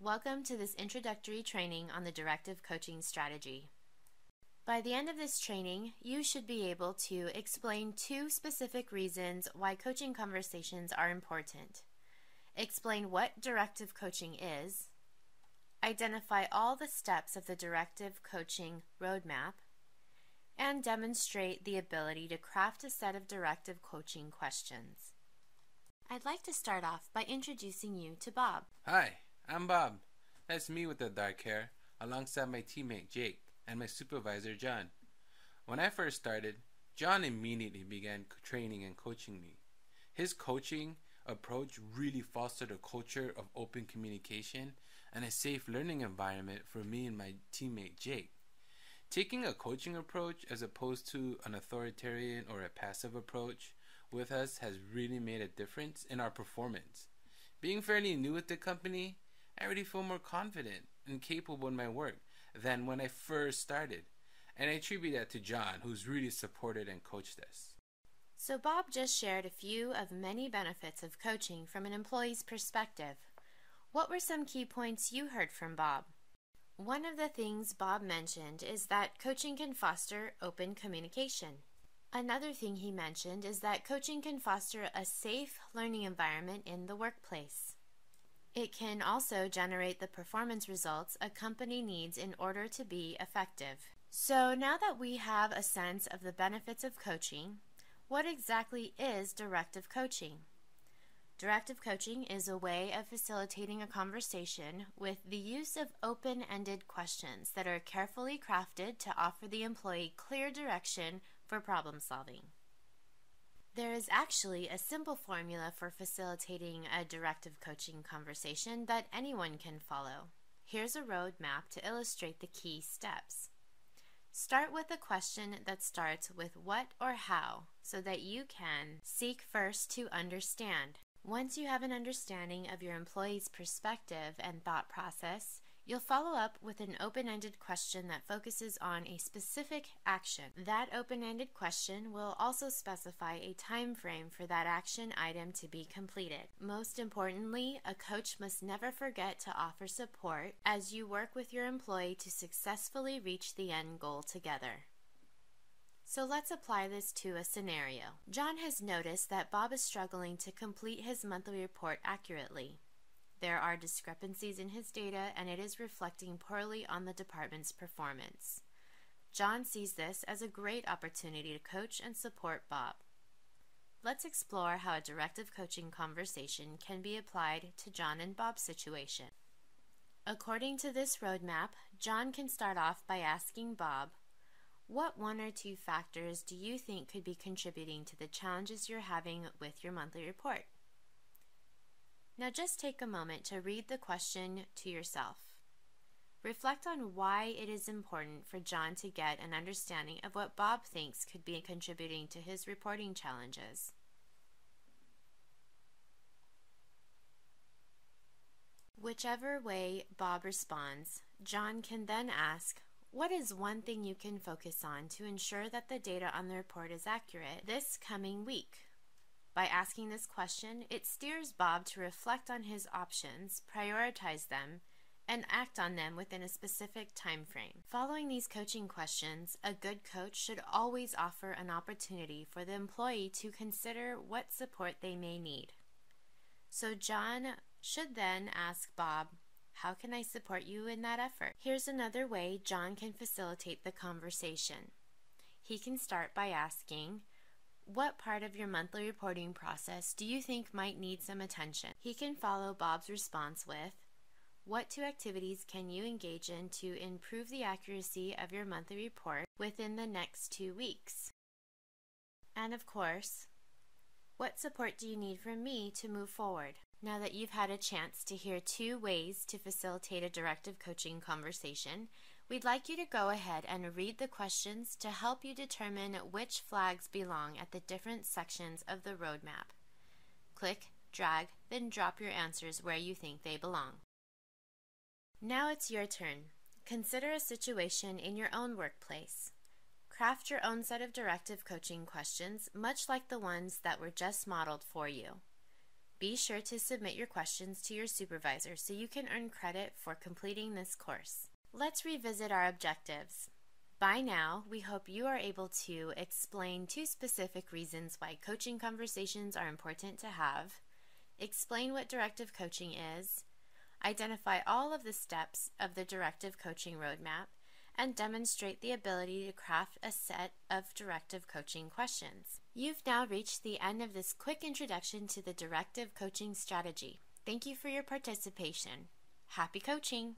Welcome to this introductory training on the directive coaching strategy. By the end of this training, you should be able to explain 2 specific reasons why coaching conversations are important, explain what directive coaching is, identify all the steps of the directive coaching roadmap, and demonstrate the ability to craft a set of directive coaching questions. I'd like to start off by introducing you to Bob. Hi, I'm Bob. That's me with the dark hair, alongside my teammate Jake and my supervisor John. When I first started, John immediately began training and coaching me. His coaching approach really fostered a culture of open communication and a safe learning environment for me and my teammate Jake. Taking a coaching approach as opposed to an authoritarian or a passive approach with us has really made a difference in our performance. Being fairly new with the company, I already feel more confident and capable in my work than when I first started, and I attribute that to John, who's really supported and coached us. So Bob just shared a few of many benefits of coaching from an employee's perspective. What were some key points you heard from Bob? One of the things Bob mentioned is that coaching can foster open communication. Another thing he mentioned is that coaching can foster a safe learning environment in the workplace. It can also generate the performance results a company needs in order to be effective. So now that we have a sense of the benefits of coaching, what exactly is directive coaching? Directive coaching is a way of facilitating a conversation with the use of open-ended questions that are carefully crafted to offer the employee clear direction for problem solving. There is actually a simple formula for facilitating a directive coaching conversation that anyone can follow. Here's a roadmap to illustrate the key steps. Start with a question that starts with what or how, so that you can seek first to understand. Once you have an understanding of your employee's perspective and thought process, you'll follow up with an open-ended question that focuses on a specific action. That open-ended question will also specify a time frame for that action item to be completed. Most importantly, a coach must never forget to offer support as you work with your employee to successfully reach the end goal together. So let's apply this to a scenario. John has noticed that Bob is struggling to complete his monthly report accurately. There are discrepancies in his data, and it is reflecting poorly on the department's performance. John sees this as a great opportunity to coach and support Bob. Let's explore how a directive coaching conversation can be applied to John and Bob's situation. According to this roadmap, John can start off by asking Bob, what 1 or 2 factors do you think could be contributing to the challenges you're having with your monthly report? Now just take a moment to read the question to yourself. Reflect on why it is important for John to get an understanding of what Bob thinks could be contributing to his reporting challenges. Whichever way Bob responds, John can then ask, what is one thing you can focus on to ensure that the data on the report is accurate this coming week? By asking this question, it steers Bob to reflect on his options, prioritize them, and act on them within a specific time frame. Following these coaching questions, a good coach should always offer an opportunity for the employee to consider what support they may need. So John should then ask Bob, how can I support you in that effort? Here's another way John can facilitate the conversation. He can start by asking, what part of your monthly reporting process do you think might need some attention? He can follow Bob's response with, what 2 activities can you engage in to improve the accuracy of your monthly report within the next 2 weeks? And of course, what support do you need from me to move forward? Now that you've had a chance to hear 2 ways to facilitate a directive coaching conversation, we'd like you to go ahead and read the questions to help you determine which flags belong at the different sections of the roadmap. Click, drag, then drop your answers where you think they belong. Now it's your turn. Consider a situation in your own workplace. Craft your own set of directive coaching questions, much like the ones that were just modeled for you. Be sure to submit your questions to your supervisor so you can earn credit for completing this course. Let's revisit our objectives. By now, we hope you are able to explain 2 specific reasons why coaching conversations are important to have, explain what directive coaching is, identify all of the steps of the directive coaching roadmap, and demonstrate the ability to craft a set of directive coaching questions. You've now reached the end of this quick introduction to the directive coaching strategy. Thank you for your participation. Happy coaching!